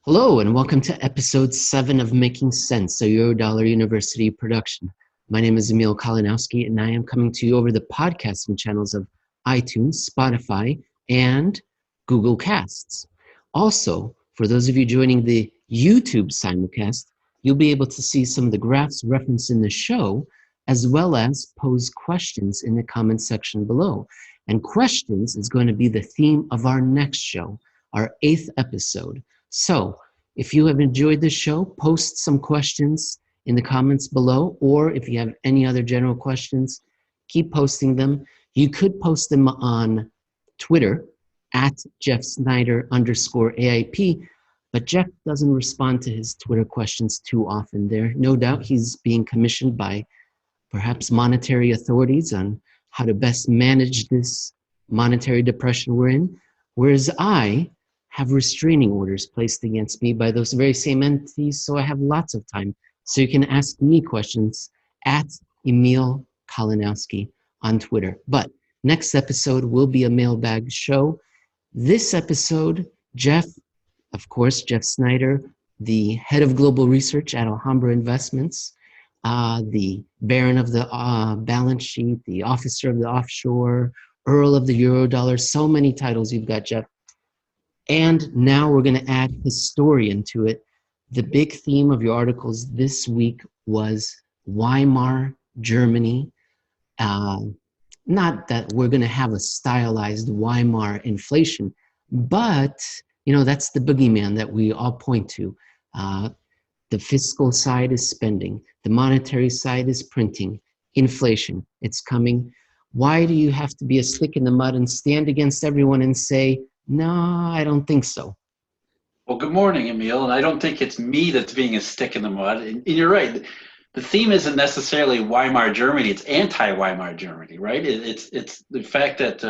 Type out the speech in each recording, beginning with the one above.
Hello, and welcome to episode 7 of Making Sense, a Eurodollar University production. My name is Emil Kalinowski, and I am coming to you over the podcasting channels of iTunes, Spotify, and Google Casts. Also, for those of you joining the YouTube simulcast, you'll be able to see some of the graphs referenced in the show, as well as pose questions in the comment section below. And questions is going to be the theme of our next show, our 8th episode. So, if you have enjoyed this show, post some questions in the comments below, or if you have any other general questions, keep posting them. You could post them on Twitter at Jeff Snyder _AIP, but Jeff doesn't respond to his Twitter questions too often there. No doubt he's being commissioned by perhaps monetary authorities on how to best manage this monetary depression we're in, whereas I have restraining orders placed against me by those very same entities, so I have lots of time. So you can ask me questions at Emil Kalinowski on Twitter. But next episode will be a mailbag show. This episode, Jeff, of course, Jeff Snyder, the head of global research at Alhambra Investments, the baron of the balance sheet, the officer of the offshore, Earl of the Eurodollar, so many titles you've got, Jeff. And now we're going to add historian to it. The big theme of your articles this week was Weimar Germany. Not that we're going to have a stylized Weimar inflation, but that's the boogeyman that we all point to. The fiscal side is spending. The monetary side is printing. Inflation, it's coming. Why do you have to be a stick in the mud and stand against everyone and say, no, I don't think so? Well, good morning, Emil. And I don't think it's me that's being a stick in the mud. And you're right. The theme isn't necessarily Weimar Germany. It's anti-Weimar Germany, right? It's the fact that,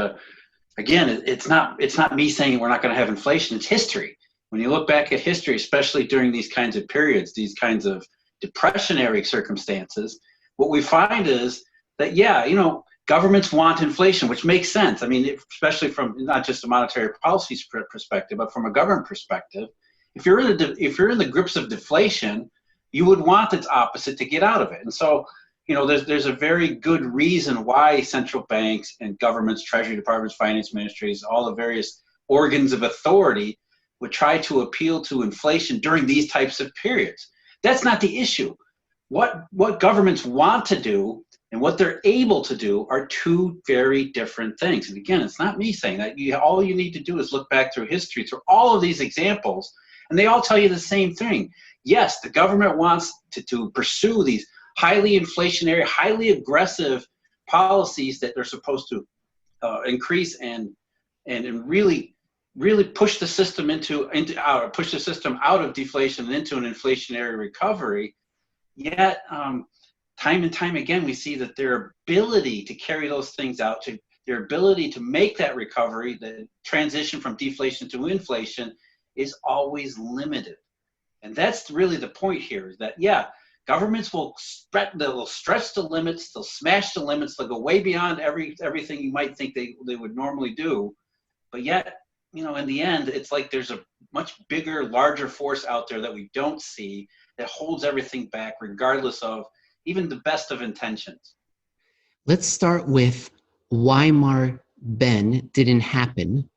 again, it's not me saying we're not going to have inflation. It's history. When you look back at history, especially during these kinds of periods, these kinds of depressionary circumstances, what we find is that, governments want inflation, which makes sense. I mean, especially from not just a monetary policy perspective, but from a government perspective. If you're in the grips of deflation, you would want its opposite to get out of it. And so, there's a very good reason why central banks and governments, treasury departments, finance ministries, all the various organs of authority would try to appeal to inflation during these types of periods. That's not the issue. What governments want to do and what they're able to do are two very different things. And again, it's not me saying that. All you need to do is look back through history, through all of these examples, and they all tell you the same thing. Yes, the government wants to pursue these highly inflationary, highly aggressive policies that they're supposed to increase and really push the system push the system out of deflation and into an inflationary recovery. Yet, time and time again, we see that their ability to carry those things out, their ability to make that recovery, the transition from deflation to inflation, is always limited. And that's really the point here, is that, governments will stretch the limits, they'll smash the limits, they'll go way beyond everything you might think they would normally do. But yet, in the end, it's like there's a much bigger, larger force out there that we don't see that holds everything back, regardless of even the best of intentions. Let's start with Weimar Ben didn't happen,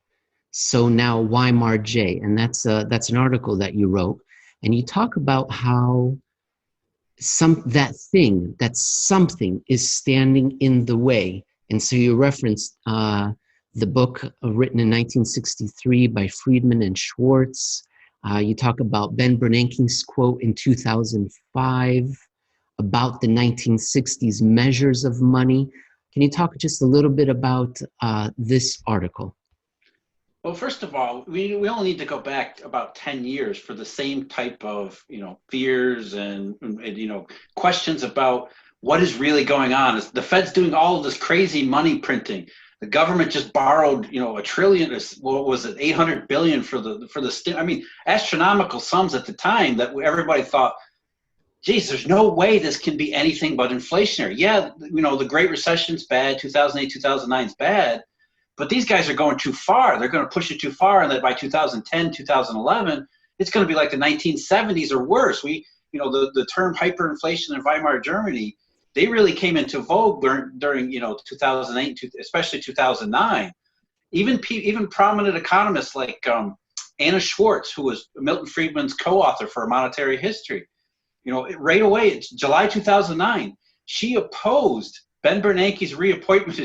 so now Weimar J, and that's an article that you wrote, and you talk about how that something is standing in the way, and so you referenced the book written in 1963 by Friedman and Schwartz. You talk about Ben Bernanke's quote in 2005 about the 1960s measures of money. Can you talk just a little bit about this article? Well, first of all, we only need to go back about 10 years for the same type of fears and questions about what is really going on. Is the Fed's doing all of this crazy money printing? The government just borrowed $1 trillion, what was it, 800 billion for the astronomical sums at the time that everybody thought, geez, there's no way this can be anything but inflationary. Yeah, the Great Recession's bad, 2008, 2009's bad, but these guys are going too far. They're going to push it too far, and that by 2010, 2011, it's going to be like the 1970s or worse. The term hyperinflation in Weimar Germany, they really came into vogue during 2008, especially 2009. Even prominent economists like Anna Schwartz, who was Milton Friedman's co-author for Monetary History, right away, it's July 2009, she opposed Ben Bernanke's reappointment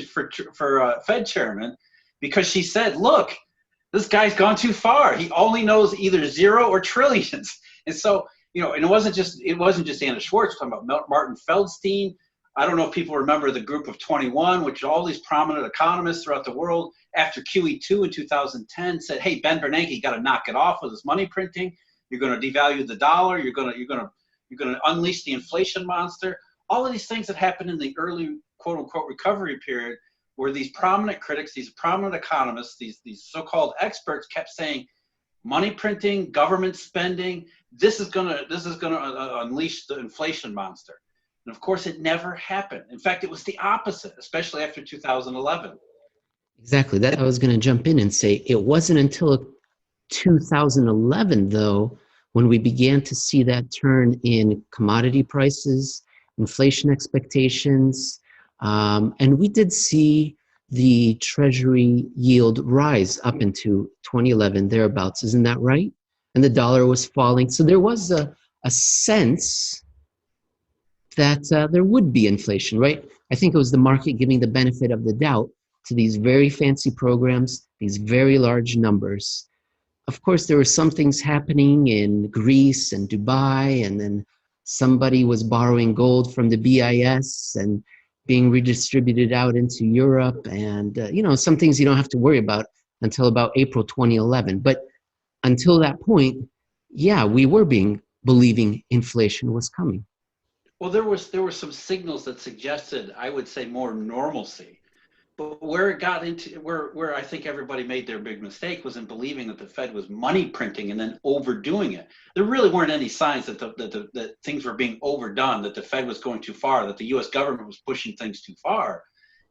for Fed chairman because she said, look, this guy's gone too far. He only knows either zero or trillions. And so, and it wasn't just Anna Schwartz. We're talking about Martin Feldstein. I don't know if people remember the Group of 21, which all these prominent economists throughout the world, after QE2 in 2010, said, "Hey, Ben Bernanke, you got to knock it off with this money printing. You're going to devalue the dollar. You're going to unleash the inflation monster." All of these things that happened in the early "quote unquote" recovery period, where these prominent critics, these prominent economists, these so-called experts kept saying, money printing, government spending, this is going to unleash the inflation monster. And of course, it never happened. In fact, it was the opposite, especially after 2011. Exactly. That I was going to jump in and say it wasn't until 2011, though, when we began to see that turn in commodity prices, inflation expectations, and we did see the Treasury yield rise up into 2011, thereabouts. Isn't that right? And the dollar was falling. So there was a sense that there would be inflation, right? I think it was the market giving the benefit of the doubt to these very fancy programs, these very large numbers. Of course, there were some things happening in Greece and Dubai, and then somebody was borrowing gold from the BIS and being redistributed out into Europe. And, some things you don't have to worry about until about April 2011. But until that point, yeah, we were believing inflation was coming. Well, there were some signals that suggested, I would say, more normalcy. But where it got into where I think everybody made their big mistake was in believing that the Fed was money printing and then overdoing it. There really weren't any signs that things were being overdone, that the Fed was going too far, that the U.S. government was pushing things too far.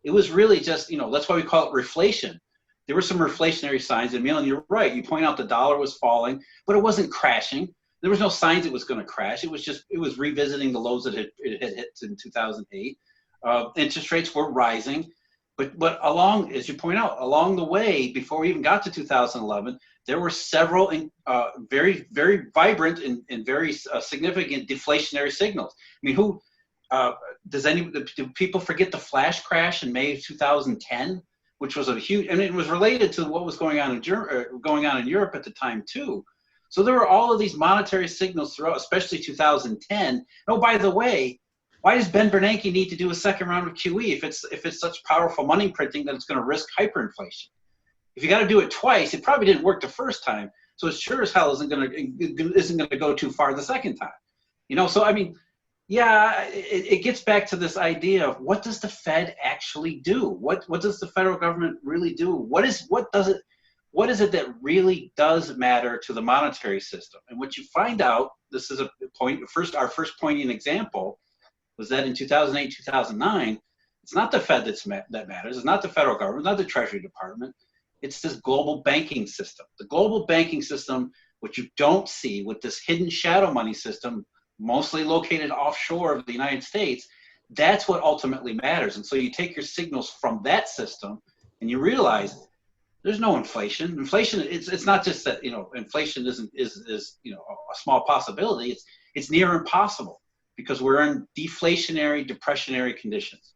It was really just, that's why we call it reflation. There were some reflationary signs, Emil, and you're right. You point out the dollar was falling, but it wasn't crashing. There was no signs it was going to crash. It was revisiting the lows that it had hit in 2008. Interest rates were rising. But as you point out, along the way, before we even got to 2011, there were several very, very vibrant and very significant deflationary signals. I mean, do people forget the flash crash in May of 2010, which was a huge, and it was related to what was going on in Europe at the time too. So there were all of these monetary signals throughout, especially 2010. Oh, by the way, why does Ben Bernanke need to do a second round of QE if it's such powerful money printing that it's going to risk hyperinflation? If you got to do it twice, it probably didn't work the first time, so it sure as hell isn't going to go too far the second time. So I mean, yeah, it gets back to this idea of what does the Fed actually do? What does the federal government really do? What is it that really does matter to the monetary system? And what you find out, this is our first poignant example, was that in 2008, 2009, it's not the Fed that matters. It's not the federal government, not the Treasury Department. It's this global banking system. The global banking system, which you don't see with this hidden shadow money system, mostly located offshore of the United States, that's what ultimately matters. And so you take your signals from that system and you realize there's no inflation. Inflation, it's not just that, inflation is a small possibility. It's near impossible, because we're in deflationary, depressionary conditions.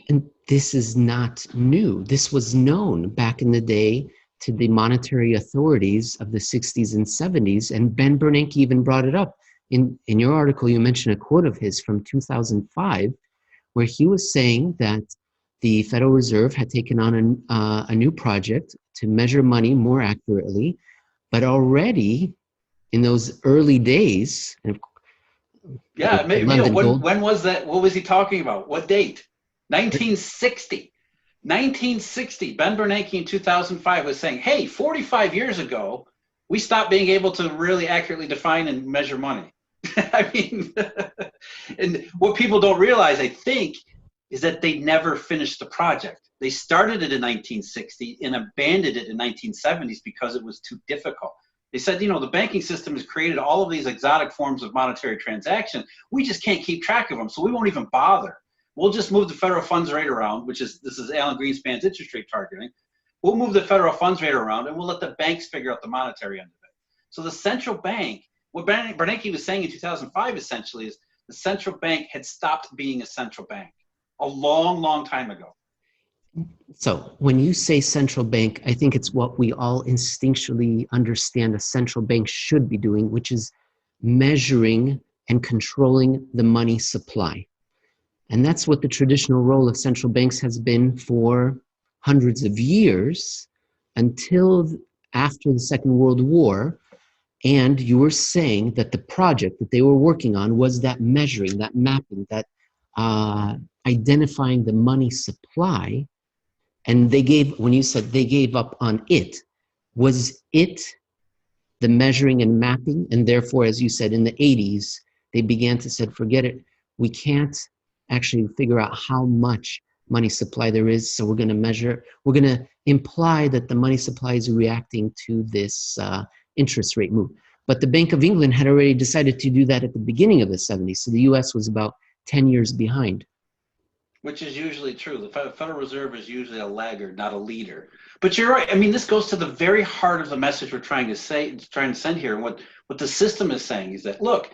And this is not new. This was known back in the day to the monetary authorities of the 60s and 70s, and Ben Bernanke even brought it up. In your article, you mentioned a quote of his from 2005, where he was saying that the Federal Reserve had taken on a new project to measure money more accurately, but already in those early days, and yeah, maybe. When was that? What was he talking about? What date? 1960. 1960. Ben Bernanke in 2005 was saying, hey, 45 years ago, we stopped being able to really accurately define and measure money. I mean, and what people don't realize, I think, is that they never finished the project. They started it in 1960 and abandoned it in 1970s because it was too difficult. They said, the banking system has created all of these exotic forms of monetary transaction. We just can't keep track of them, so we won't even bother. We'll just move the federal funds rate around, this is Alan Greenspan's interest rate targeting. We'll move the federal funds rate around, and we'll let the banks figure out the monetary end of it. So the central bank, what Bernanke was saying in 2005 essentially is the central bank had stopped being a central bank a long, long time ago. So when you say central bank, I think it's what we all instinctually understand a central bank should be doing, which is measuring and controlling the money supply. And that's what the traditional role of central banks has been for hundreds of years until after the Second World War. And you were saying that the project that they were working on was that measuring, that mapping, that identifying the money supply. And they gave, when you said they gave up on it, was it the measuring and mapping? And therefore, as you said, in the 80s, they began to say, forget it, we can't actually figure out how much money supply there is, so we're going to measure, we're going to imply that the money supply is reacting to this interest rate move. But the Bank of England had already decided to do that at the beginning of the 70s, so the US was about 10 years behind. Which is usually true. The Federal Reserve is usually a laggard, not a leader. But you're right. I mean, this goes to the very heart of the message we're trying to send here. And what the system is saying is that, look,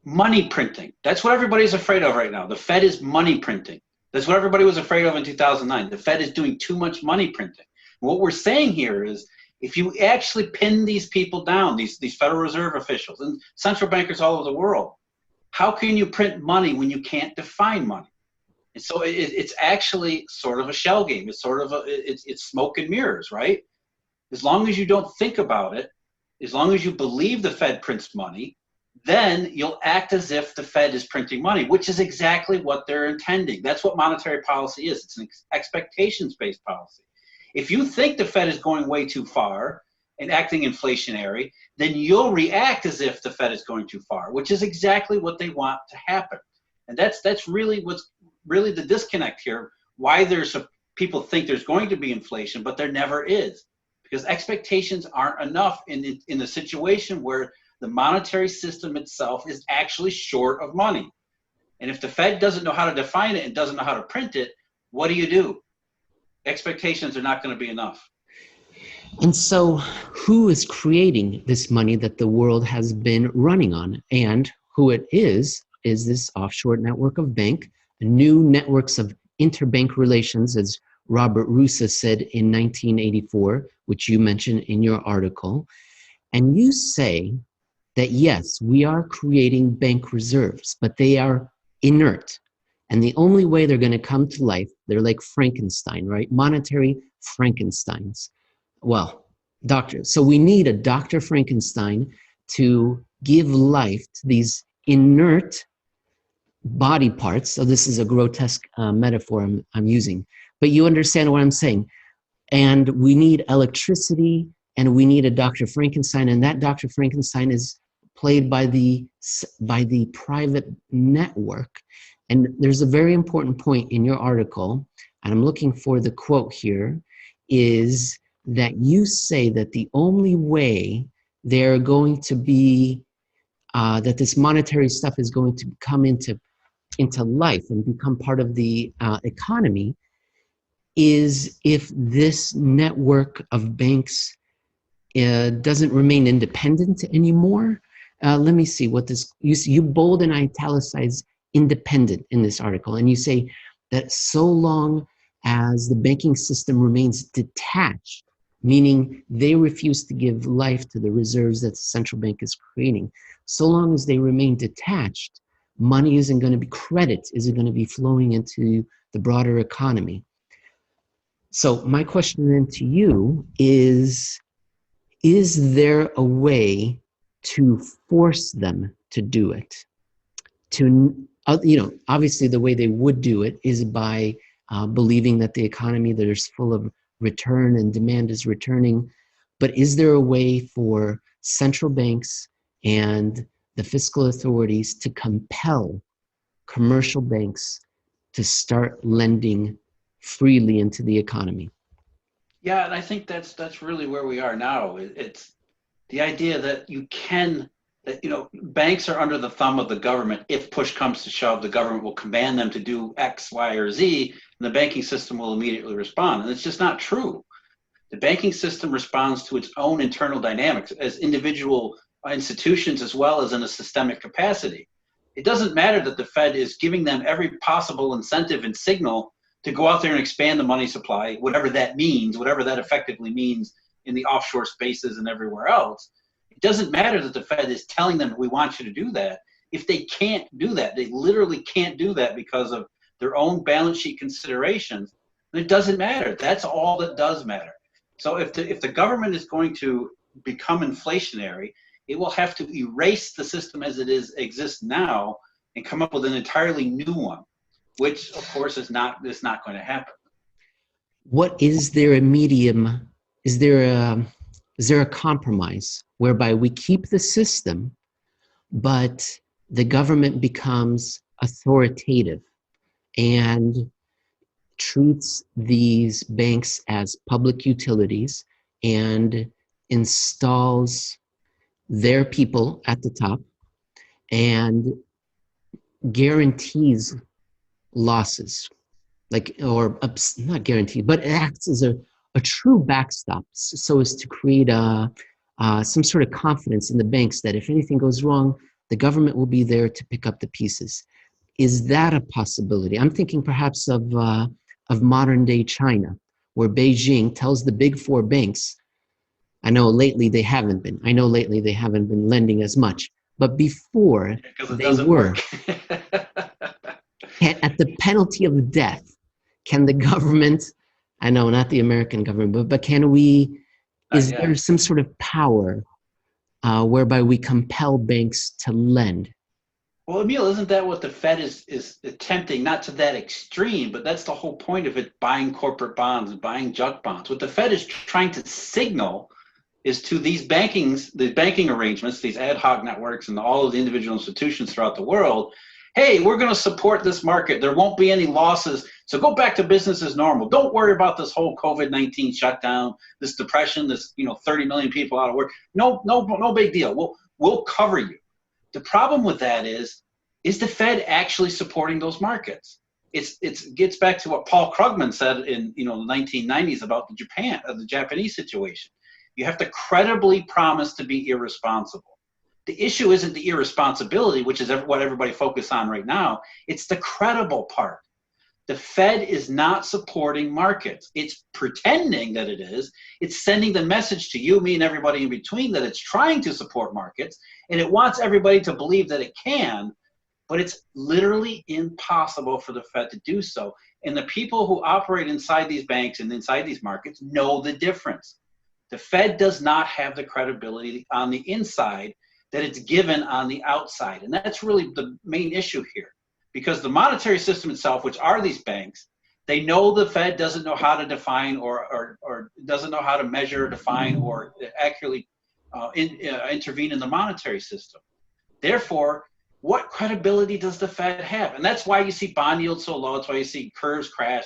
money printing, that's what everybody's afraid of right now. The Fed is money printing. That's what everybody was afraid of in 2009. The Fed is doing too much money printing. And what we're saying here is, if you actually pin these people down, these Federal Reserve officials and central bankers all over the world, how can you print money when you can't define money? And so it's actually sort of a shell game. It's sort of it's smoke and mirrors, right? As long as you don't think about it, as long as you believe the Fed prints money, then you'll act as if the Fed is printing money, which is exactly what they're intending. That's what monetary policy is. It's an expectations-based policy. If you think the Fed is going way too far and acting inflationary, then you'll react as if the Fed is going too far, which is exactly what they want to happen. And that's really what's really the disconnect here, why people think there's going to be inflation, but there never is, because expectations aren't enough in the situation where the monetary system itself is actually short of money. And if the Fed doesn't know how to define it and doesn't know how to print it, what do? Expectations are not going to be enough. And so who is creating this money that the world has been running on? And who it is this offshore network of bank, new networks of interbank relations, as Robert Russa said in 1984, which you mentioned in your article. And you say that, yes, we are creating bank reserves, but they are inert. And the only way they're going to come to life, they're like Frankenstein, right? Monetary Frankensteins. Well, so we need a Dr. Frankenstein to give life to these inert body parts. So this is a grotesque metaphor I'm using, but you understand what I'm saying. And we need electricity, and we need a Dr. Frankenstein, and that Dr. Frankenstein is played by the private network. And there's a very important point in your article, and I'm looking for the quote here, is that you say that the only way they're going to be, that this monetary stuff is going to come into life and become part of the economy is if this network of banks doesn't remain independent anymore. Let me see what this, you bold and italicize independent in this article, and you say that so long as the banking system remains detached, meaning they refuse to give life to the reserves that the central bank is creating, so long as they remain detached, money isn't going to be, credit isn't going to be flowing into the broader economy. So my question then to you is there a way to force them to do it? Obviously the way they would do it is by believing that the economy that is full of return and demand is returning. But is there a way for central banks and the fiscal authorities to compel commercial banks to start lending freely into the economy? Yeah, and I think that's really where we are now. It's The idea that banks are under the thumb of the government. If push comes to shove, the government will command them to do X, Y, or Z, and the banking system will immediately respond. And it's just not true. The banking system responds to its own internal dynamics as individual institutions as well as in a systemic capacity. It doesn't matter that the Fed is giving them every possible incentive and signal to go out there and expand the money supply, whatever that means, whatever that effectively means in the offshore spaces and everywhere else. It doesn't matter that the Fed is telling them, we want you to do that. If they can't do that, they literally can't do that because of their own balance sheet considerations, then it doesn't matter. That's all that does matter. So if the government is going to become inflationary, it will have to erase the system as it exists now and come up with an entirely new one, which of course is not going to happen. What is there a medium? Is there a compromise whereby we keep the system, but the government becomes authoritative and treats these banks as public utilities and installs their people at the top and guarantees losses, not guaranteed, but it acts as a true backstop so as to create some sort of confidence in the banks that if anything goes wrong, the government will be there to pick up the pieces. Is that a possibility? I'm thinking perhaps of modern day China, where Beijing tells the big four banks, I know lately they haven't been lending as much, but before they were, at the penalty of death, can the government, I know not the American government, but can we, is there some sort of power whereby we compel banks to lend? Well, Emil, isn't that what the Fed is attempting? Not to that extreme, but that's the whole point of it, buying corporate bonds and buying junk bonds. What the Fed is trying to signal is to the banking arrangements, these ad hoc networks and all of the individual institutions throughout the world, hey, we're going to support this market. There won't be any losses. So go back to business as normal. Don't worry about this whole COVID-19 shutdown, this depression, this 30 million people out of work. No big deal. We'll cover you. The problem with that is the Fed actually supporting those markets? It gets back to what Paul Krugman said in the 1990s about the Japanese situation. You have to credibly promise to be irresponsible. The issue isn't the irresponsibility, which is what everybody focuses on right now. It's the credible part. The Fed is not supporting markets. It's pretending that it is. It's sending the message to you, me, and everybody in between that it's trying to support markets, and it wants everybody to believe that it can, but it's literally impossible for the Fed to do so. And the people who operate inside these banks and inside these markets know the difference. The Fed does not have the credibility on the inside that it's given on the outside. And that's really the main issue here. Because the monetary system itself, which are these banks, they know the Fed doesn't know how to define or doesn't know how to measure, define, or accurately intervene in the monetary system. Therefore, what credibility does the Fed have? And that's why you see bond yields so low. That's why you see curves crash.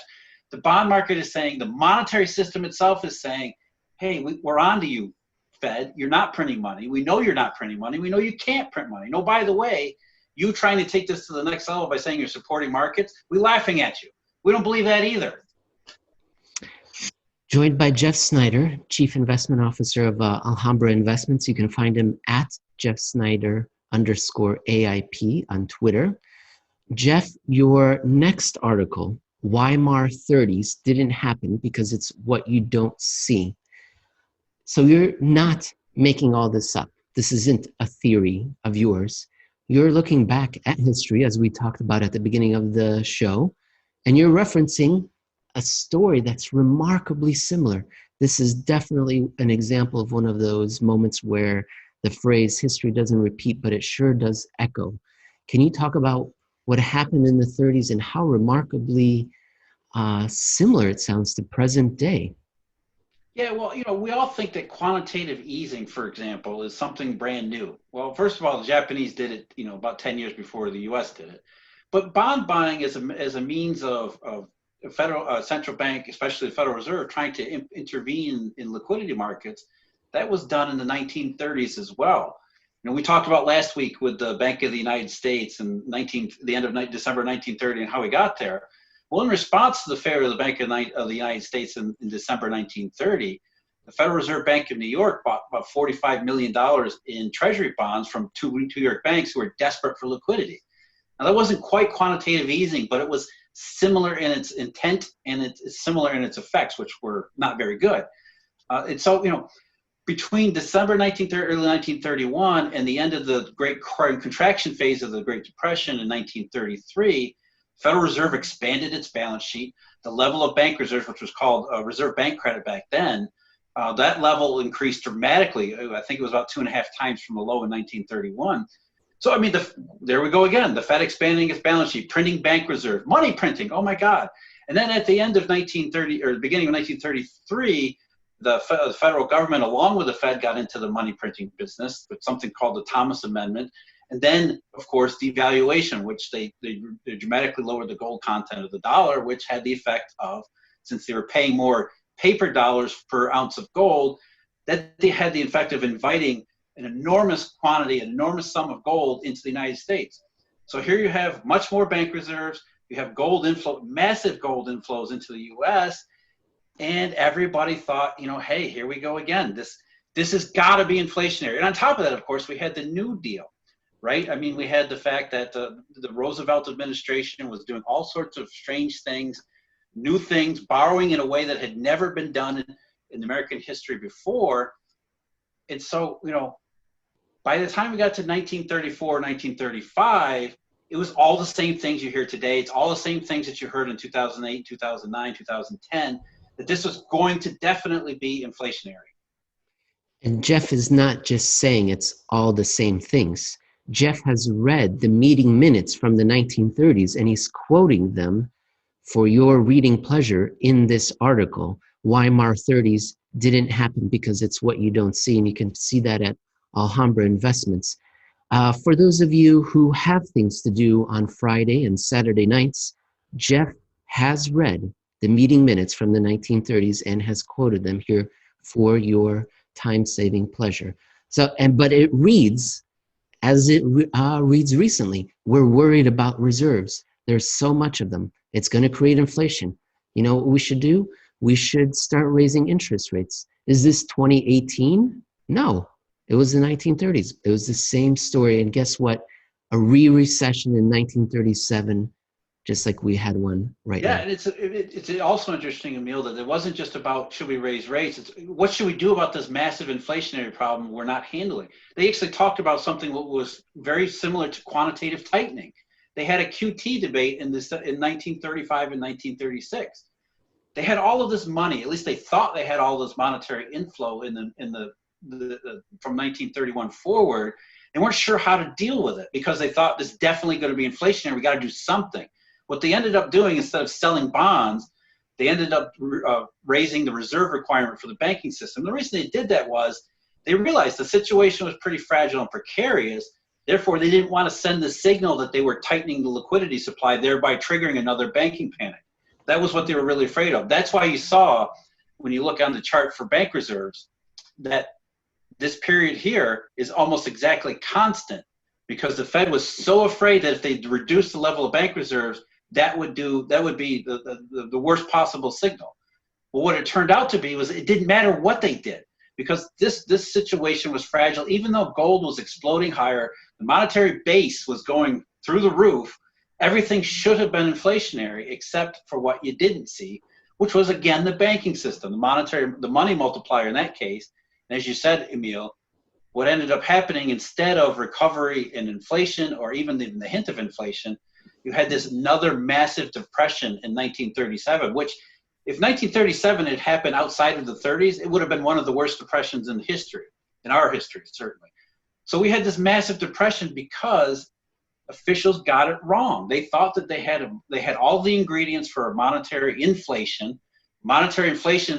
The bond market is saying, the monetary system itself is saying, hey, we're on to you, Fed. You're not printing money. We know you're not printing money. We know you can't print money. No, by the way, you trying to take this to the next level by saying you're supporting markets, we're laughing at you. We don't believe that either. Joined by Jeff Snyder, Chief Investment Officer of Alhambra Investments. You can find him at Jeff Snyder _AIP on Twitter. Jeff, your next article, Weimar 30s didn't happen because it's what you don't see. So you're not making all this up. This isn't a theory of yours. You're looking back at history, as we talked about at the beginning of the show, and you're referencing a story that's remarkably similar. This is definitely an example of one of those moments where the phrase history doesn't repeat, but it sure does echo. Can you talk about what happened in the 30s and how remarkably similar it sounds to present day? Yeah, well, we all think that quantitative easing, for example, is something brand new. Well, first of all, the Japanese did it, about 10 years before the U.S. did it. But bond buying as a means of a federal central bank, especially the Federal Reserve, trying to intervene in liquidity markets, that was done in the 1930s as well. You know, we talked about last week with the Bank of the United States and the end of December 1930 and how we got there. Well, in response to the failure of the Bank of the United States in December 1930, the Federal Reserve Bank of New York bought about $45 million in treasury bonds from two New York banks who were desperate for liquidity. Now, that wasn't quite quantitative easing, but it was similar in its intent and it's similar in its effects, which were not very good. And so, you know, between December 1930, early 1931, and the end of the Great Contraction phase of the Great Depression in 1933, Federal Reserve expanded its balance sheet. The level of bank reserves, which was called reserve bank credit back then, that level increased dramatically. I think it was about 2.5 times from the low in 1931. So, I mean, there we go again. The Fed expanding its balance sheet, printing bank reserve, money printing. Oh my God! And then at the end of 1930 or the beginning of 1933, the federal government, along with the Fed, got into the money printing business with something called the Thomas Amendment. And then, of course, devaluation, which they dramatically lowered the gold content of the dollar, which had the effect of, since they were paying more paper dollars per ounce of gold, that they had the effect of inviting an enormous quantity, an enormous sum of gold into the United States. So here you have much more bank reserves, you have gold inflow, massive gold inflows into the US, and everybody thought, you know, hey, here we go again. This has got to be inflationary. And on top of that, of course, we had the New Deal, right? I mean, we had the fact that the Roosevelt administration was doing all sorts of strange things, new things, borrowing in a way that had never been done in American history before. And so, you know, by the time we got to 1934, 1935, it was all the same things you hear today. It's all the same things that you heard in 2008, 2009, 2010, that this was going to definitely be inflationary. And Jeff is not just saying it's all the same things. Jeff has read the meeting minutes from the 1930s, and he's quoting them for your reading pleasure in this article. Weimar 30s didn't happen because it's what you don't see, and you can see that at Alhambra Investments. For those of you who have things to do on Friday and Saturday nights, Jeff has read the meeting minutes from the 1930s and has quoted them here for your time-saving pleasure. But it reads as it reads recently. We're worried about reserves. There's so much of them. It's going to create inflation. You know what we should do? We should start raising interest rates. Is this 2018? No, it was the 1930s. It was the same story. And guess what? A recession in 1937, just like we had one right now. Yeah, and it's also interesting, Emil, that it wasn't just about should we raise rates. It's what should we do about this massive inflationary problem we're not handling. They actually talked about something that was very similar to quantitative tightening. They had a QT debate in 1935 and 1936. They had all of this money. At least they thought they had all this monetary inflow from 1931 forward. They weren't sure how to deal with it because they thought this is definitely going to be inflationary. We got to do something. What they ended up doing, instead of selling bonds, they ended up raising the reserve requirement for the banking system. The reason they did that was they realized the situation was pretty fragile and precarious. Therefore, they didn't want to send the signal that they were tightening the liquidity supply, thereby triggering another banking panic. That was what they were really afraid of. That's why you saw, when you look on the chart for bank reserves, that this period here is almost exactly constant, because the Fed was so afraid that if they reduced the level of bank reserves, that would be the worst possible signal. Well, what it turned out to be was it didn't matter what they did, because this situation was fragile. Even though gold was exploding higher, the monetary base was going through the roof, everything should have been inflationary except for what you didn't see, which was, again, the banking system, the money multiplier in that case. And as you said, Emil, what ended up happening, instead of recovery and inflation, or even the hint of inflation, you had this another massive depression in 1937, which, if 1937 had happened outside of the 30s, it would have been one of the worst depressions in history, in our history, certainly. So we had this massive depression because officials got it wrong. They thought that they had all the ingredients for a monetary inflation,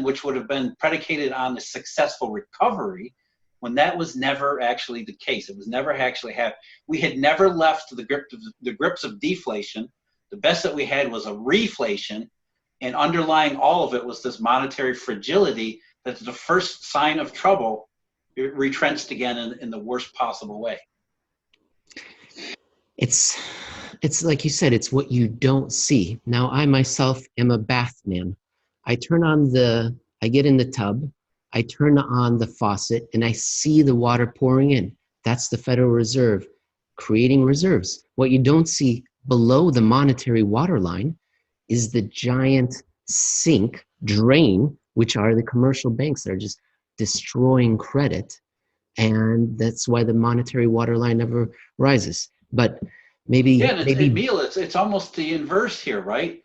which would have been predicated on a successful recovery, when that was never actually the case. It was never actually happened. We had never left the grips of deflation. The best that we had was a reflation, and underlying all of it was this monetary fragility. That's the first sign of trouble retrenched again in the worst possible way. It's like you said, it's what you don't see. Now, I myself am a bath man. I get in the tub, I turn on the faucet, and I see the water pouring in. That's the Federal Reserve creating reserves. What you don't see below the monetary waterline is the giant sink, drain, which are the commercial banks that are just destroying credit. And that's why the monetary waterline never rises. But maybe Emil, it's almost the inverse here, right?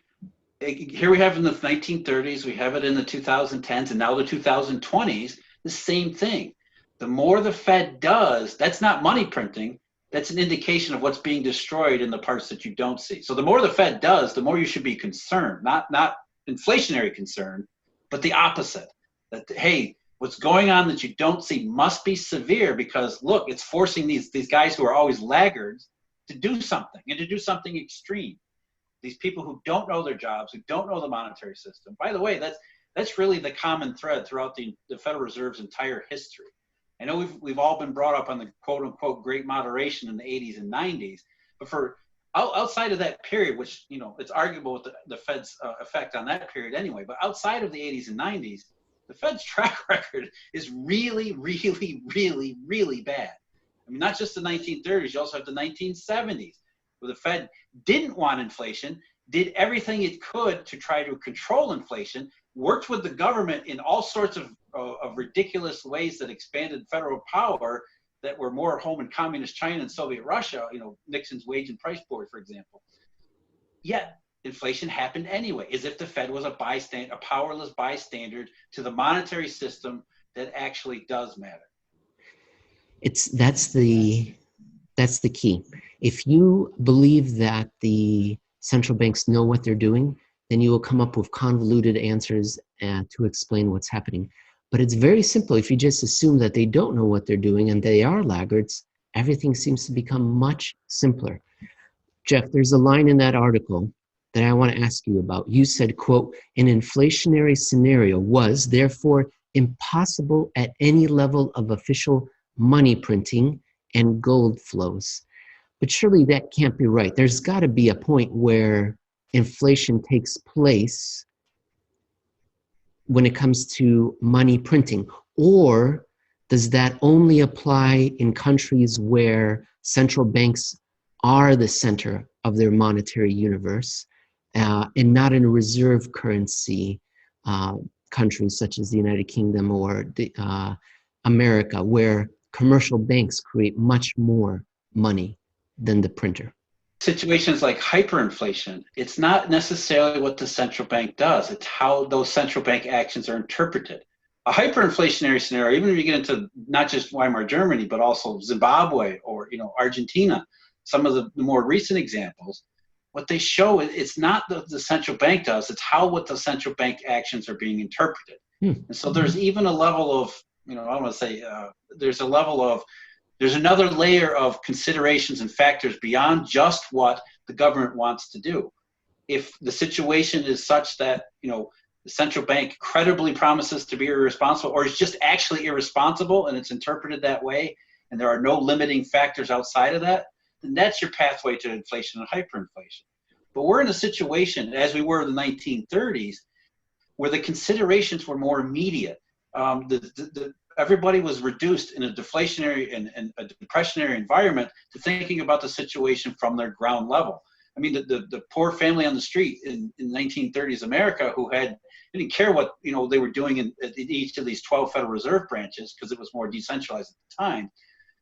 Here we have in the 1930s, we have it in the 2010s, and now the 2020s, the same thing. The more the Fed does, that's not money printing, that's an indication of what's being destroyed in the parts that you don't see. So the more the Fed does, the more you should be concerned, not inflationary concern, but the opposite. That, hey, what's going on that you don't see must be severe, because look, it's forcing these guys who are always laggards to do something, and to do something extreme. These people who don't know their jobs, who don't know the monetary system. By the way, that's really the common thread throughout the Federal Reserve's entire history. I know we've all been brought up on the quote unquote great moderation in the 80s and 90s, but for outside of that period, which, you know, it's arguable with the Fed's effect on that period anyway, but outside of the 80s and 90s, the Fed's track record is really, really, really, really bad. I mean, not just the 1930s, you also have the 1970s, where the Fed didn't want inflation, did everything it could to try to control inflation, worked with the government in all sorts of ridiculous ways that expanded federal power that were more home in communist China and Soviet Russia, you know, Nixon's wage and price board, for example. Yet inflation happened anyway, as if the Fed was a powerless bystander to the monetary system that actually does matter. That's the key. If you believe that the central banks know what they're doing, then you will come up with convoluted answers to explain what's happening. But it's very simple. If you just assume that they don't know what they're doing and they are laggards, everything seems to become much simpler. Jeff, there's a line in that article that I want to ask you about. You said, quote, an inflationary scenario was therefore impossible at any level of official money printing and gold flows. But surely that can't be right. There's got to be a point where inflation takes place when it comes to money printing. Or does that only apply in countries where central banks are the center of their monetary universe and not in a reserve currency countries such as the United Kingdom or America, where commercial banks create much more money than the printer? Situations like hyperinflation, it's not necessarily what the central bank does, it's how those central bank actions are interpreted. A hyperinflationary scenario, even if you get into not just Weimar Germany, but also Zimbabwe or, you know, Argentina, some of the more recent examples, what they show, it's not what the central bank does, it's how what the central bank actions are being interpreted. And so there's even a level of, you know, I want to say there's another layer of considerations and factors beyond just what the government wants to do. If the situation is such that, you know, the central bank credibly promises to be irresponsible, or is just actually irresponsible and it's interpreted that way, and there are no limiting factors outside of that, then that's your pathway to inflation and hyperinflation. But we're in a situation, as we were in the 1930s, where the considerations were more immediate. Everybody was reduced in a deflationary and a depressionary environment to thinking about the situation from their ground level. I mean, the poor family on the street in 1930s America who didn't care what, you know, they were doing in each of these 12 Federal Reserve branches, because it was more decentralized at the time.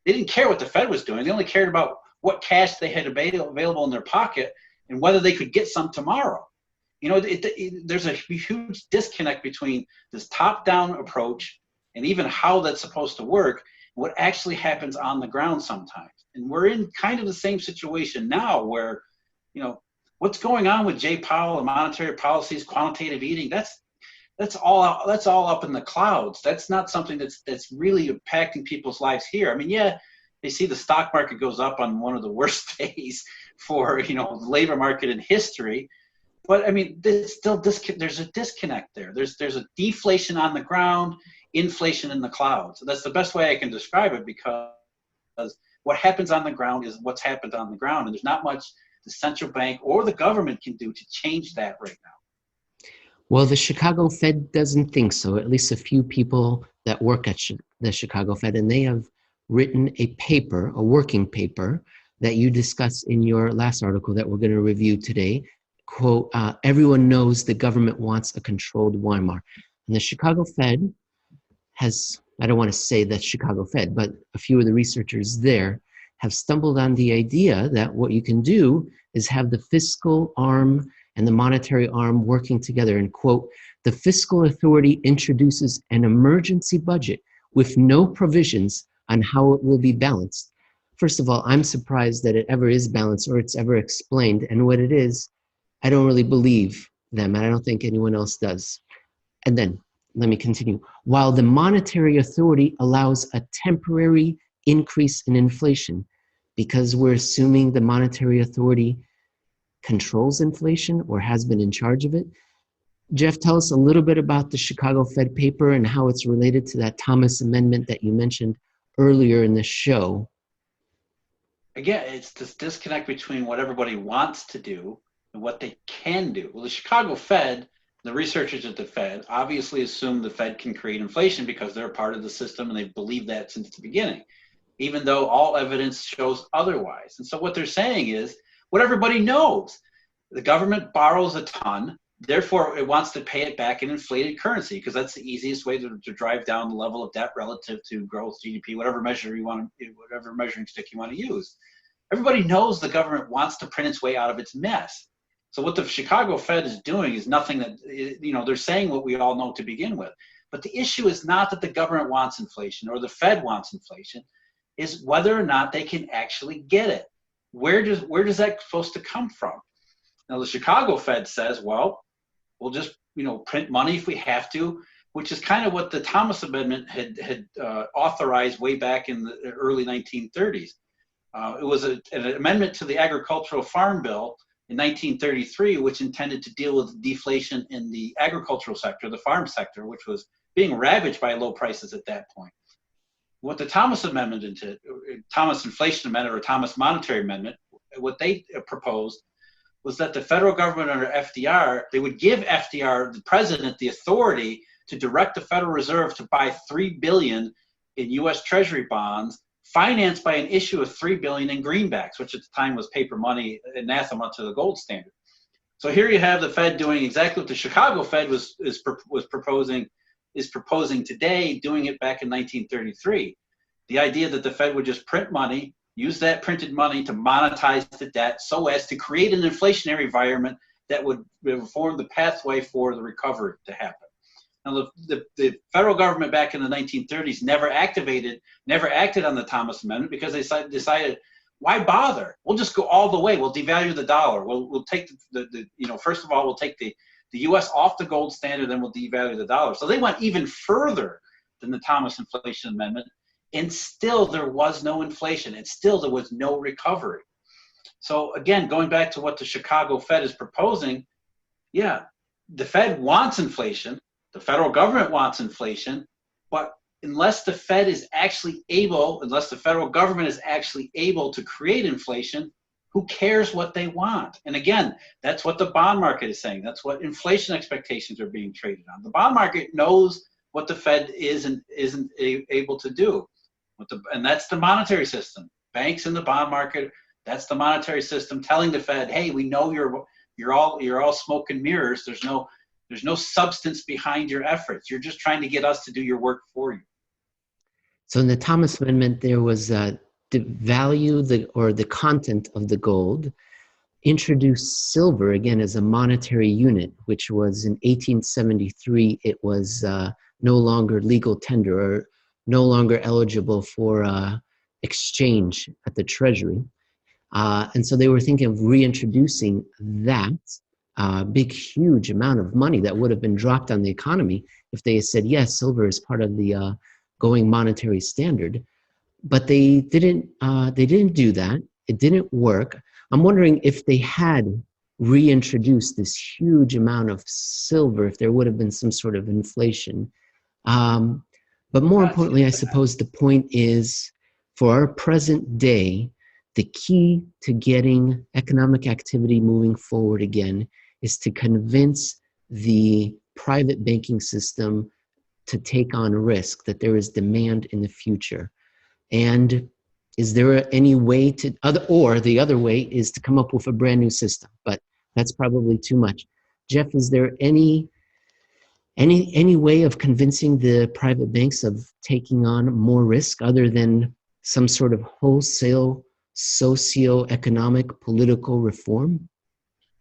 They didn't care what the Fed was doing. They only cared about what cash they had available in their pocket and whether they could get some tomorrow. You know, there's a huge disconnect between this top-down approach and even how that's supposed to work, what actually happens on the ground sometimes. And we're in kind of the same situation now where, you know, what's going on with Jay Powell and monetary policies, quantitative easing, that's all up in the clouds. That's not something that's really impacting people's lives here. I mean, yeah, they see the stock market goes up on one of the worst days for, you know, the labor market in history. But I mean, there's a disconnect there. There's a deflation on the ground. inflation in the clouds. That's the best way I can describe it, because what happens on the ground is what's happened on the ground, and there's not much the central bank or the government can do to change that right now. Well, the Chicago Fed doesn't think so, at least a few people that work at the Chicago Fed, and they have written a paper, a working paper, that you discuss in your last article that we're going to review today. Quote, everyone knows the government wants a controlled Weimar. And the Chicago Fed has, I don't want to say that Chicago Fed, but a few of the researchers there have stumbled on the idea that what you can do is have the fiscal arm and the monetary arm working together. And quote, the fiscal authority introduces an emergency budget with no provisions on how it will be balanced. First of all, I'm surprised that it ever is balanced or it's ever explained. And what it is, I don't really believe them, and I don't think anyone else does. And then, let me continue. While the monetary authority allows a temporary increase in inflation, because we're assuming the monetary authority controls inflation or has been in charge of it. Jeff, tell us a little bit about the Chicago Fed paper and how it's related to that Thomas Amendment that you mentioned earlier in the show. Again, it's this disconnect between what everybody wants to do and what they can do. Well, the Chicago Fed, the researchers at the Fed, obviously assume the Fed can create inflation because they're a part of the system and they believe that since the beginning, even though all evidence shows otherwise. And so what they're saying is what everybody knows. The government borrows a ton, therefore it wants to pay it back in inflated currency because that's the easiest way to drive down the level of debt relative to growth, GDP, whatever measure you want to, whatever measuring stick you want to use. Everybody knows the government wants to print its way out of its mess. So what the Chicago Fed is doing is nothing that, they're saying what we all know to begin with. But the issue is not that the government wants inflation or the Fed wants inflation, is whether or not they can actually get it. Where does that supposed to come from? Now the Chicago Fed says, well, we'll just print money if we have to, which is kind of what the Thomas Amendment had authorized way back in the early 1930s. It was an amendment to the Agricultural Farm Bill in 1933, which intended to deal with deflation in the agricultural sector, the farm sector, which was being ravaged by low prices at that point. What the Thomas Amendment did, Thomas Inflation Amendment or Thomas Monetary Amendment, what they proposed was that the federal government under FDR, they would give FDR, the president, the authority to direct the Federal Reserve to buy $3 billion in U.S. Treasury bonds, financed by an issue of $3 billion in greenbacks, which at the time was paper money, anathema to the gold standard. So here you have the Fed doing exactly what the Chicago Fed is proposing today, doing it back in 1933. The idea that the Fed would just print money, use that printed money to monetize the debt so as to create an inflationary environment that would form the pathway for the recovery to happen. Now, the federal government back in the 1930s never acted on the Thomas Amendment because they decided, why bother? We'll just go all the way. We'll devalue the dollar. We'll take first of all, we'll take the U.S. off the gold standard, then we'll devalue the dollar. So they went even further than the Thomas Inflation Amendment, and still there was no inflation, and still there was no recovery. So again, going back to what the Chicago Fed is proposing, yeah, the Fed wants inflation, the federal government wants inflation, but unless the federal government is actually able to create inflation, who cares what they want? And again, that's what the bond market is saying. That's what inflation expectations are being traded on. The bond market knows what the Fed is and isn't able to do. And that's the monetary system. Banks in the bond market, that's the monetary system telling the Fed, hey, we know you're all smoke and mirrors. There's no substance behind your efforts. You're just trying to get us to do your work for you. So in the Thomas Amendment, there was the value or the content of the gold, introduced silver again as a monetary unit, which was in 1873, it was no longer legal tender or no longer eligible for exchange at the Treasury. And so they were thinking of reintroducing that big, huge amount of money that would have been dropped on the economy if they said, yes, silver is part of the going monetary standard. But they didn't do that. It didn't work. I'm wondering if they had reintroduced this huge amount of silver, if there would have been some sort of inflation. But more That's importantly, I suppose the point is, for our present day, the key to getting economic activity moving forward again is to convince the private banking system to take on risk, that there is demand in the future. And is there any way to, or the other way is to come up with a brand new system, but that's probably too much. Jeff, is there any way of convincing the private banks of taking on more risk other than some sort of wholesale socio-economic political reform?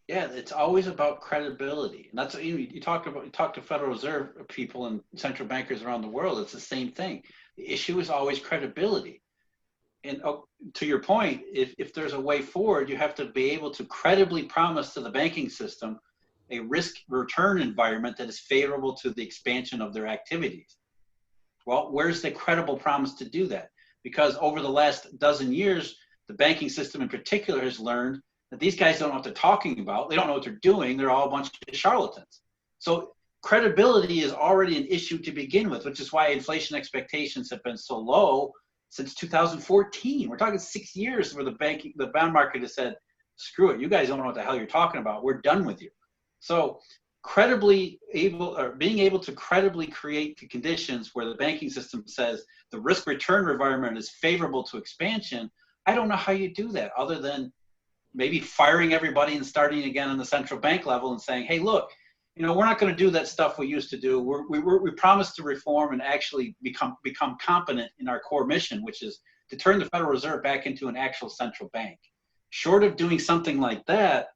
Yeah, it's always about credibility, and that's what you talk about. You talk to Federal Reserve people and central bankers around the world. It's the same thing. The issue is always credibility. And to your point, if there's a way forward, you have to be able to credibly promise to the banking system a risk return environment that is favorable to the expansion of their activities. Well, where's the credible promise to do that? Because over the last dozen years, the banking system in particular has learned that these guys don't know what they're talking about. They don't know what they're doing. They're all a bunch of charlatans. So credibility is already an issue to begin with, which is why inflation expectations have been so low since 2014. We're talking 6 years where the bond market has said, screw it, you guys don't know what the hell you're talking about. We're done with you. So being able to credibly create the conditions where the banking system says the risk return environment is favorable to expansion, I don't know how you do that other than maybe firing everybody and starting again on the central bank level and saying, hey, look, we're not going to do that stuff we used to do. We promised to reform and actually become competent in our core mission, which is to turn the Federal Reserve back into an actual central bank. Short of doing something like that,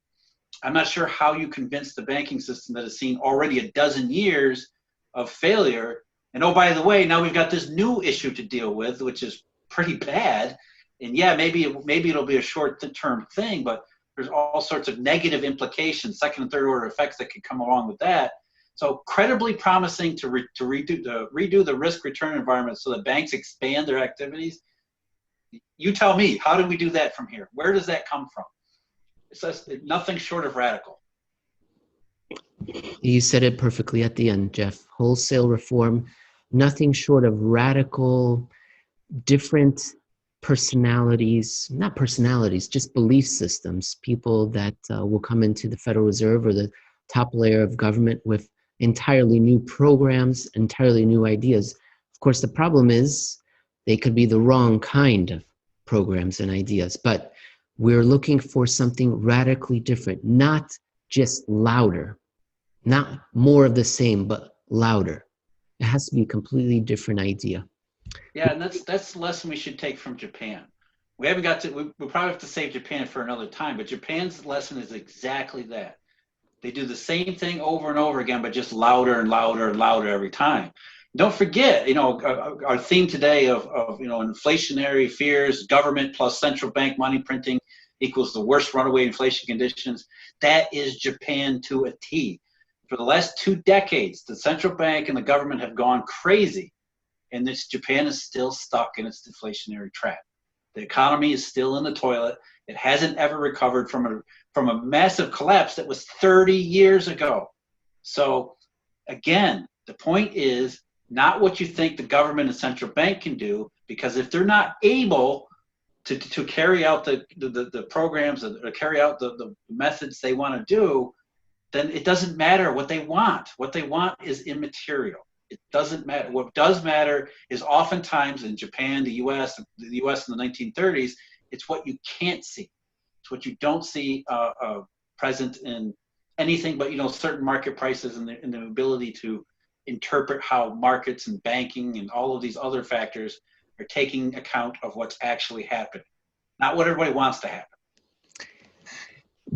I'm not sure how you convince the banking system that has seen already a dozen years of failure. And oh, by the way, now we've got this new issue to deal with, which is pretty bad. And yeah, maybe it'll be a short-term thing, but there's all sorts of negative implications, second and third order effects that could come along with that. So credibly promising to redo the risk return environment so that banks expand their activities. You tell me, how do we do that from here? Where does that come from? It's nothing short of radical. You said it perfectly at the end, Jeff. Wholesale reform, nothing short of radical, different personalities, not personalities, just belief systems, people that will come into the Federal Reserve or the top layer of government with entirely new programs, entirely new ideas. Of course, the problem is they could be the wrong kind of programs and ideas, but we're looking for something radically different, not just louder, not more of the same, but louder. It has to be a completely different idea. Yeah, and that's the lesson we should take from Japan. We haven't got to. We'll probably have to save Japan for another time. But Japan's lesson is exactly that. They do the same thing over and over again, but just louder and louder and louder every time. Don't forget, our theme today of inflationary fears, government plus central bank money printing equals the worst runaway inflation conditions. That is Japan to a T. For the last 2 decades, the central bank and the government have gone crazy. And Japan is still stuck in its deflationary trap. The economy is still in the toilet. It hasn't ever recovered from a massive collapse that was 30 years ago. So again, the point is not what you think the government and central bank can do, because if they're not able to carry out the programs or carry out the methods they want to do, then it doesn't matter what they want. What they want is immaterial. It doesn't matter. What does matter is oftentimes in Japan, the U.S. in the 1930s, it's what you can't see. It's what you don't see present in anything but certain market prices and the ability to interpret how markets and banking and all of these other factors are taking account of what's actually happening, not what everybody wants to happen.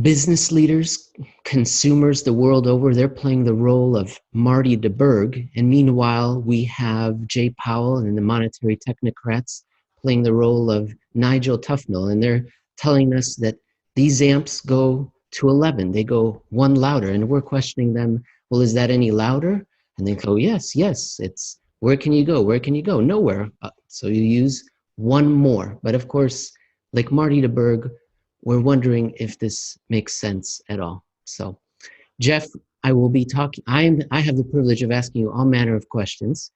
Business leaders, consumers the world over, they're playing the role of Marty DeBerg. And meanwhile, we have Jay Powell and the monetary technocrats playing the role of Nigel Tufnell. And they're telling us that these amps go to 11. They go 1 louder. And we're questioning them, well, is that any louder? And they go, yes, it's, where can you go? Where can you go? Nowhere. So you use 1 more. But of course, like Marty DeBerg, we're wondering if this makes sense at all. So, Jeff, I will be talking. I have the privilege of asking you all manner of questions.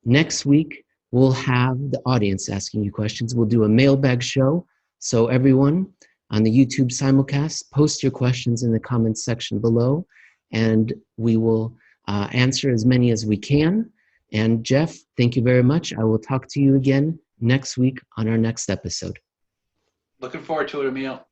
Next week, we'll have the audience asking you questions. We'll do a mailbag show. So everyone on the YouTube simulcast, post your questions in the comments section below, and we will answer as many as we can. And Jeff, thank you very much. I will talk to you again next week on our next episode. Looking forward to it, Emil.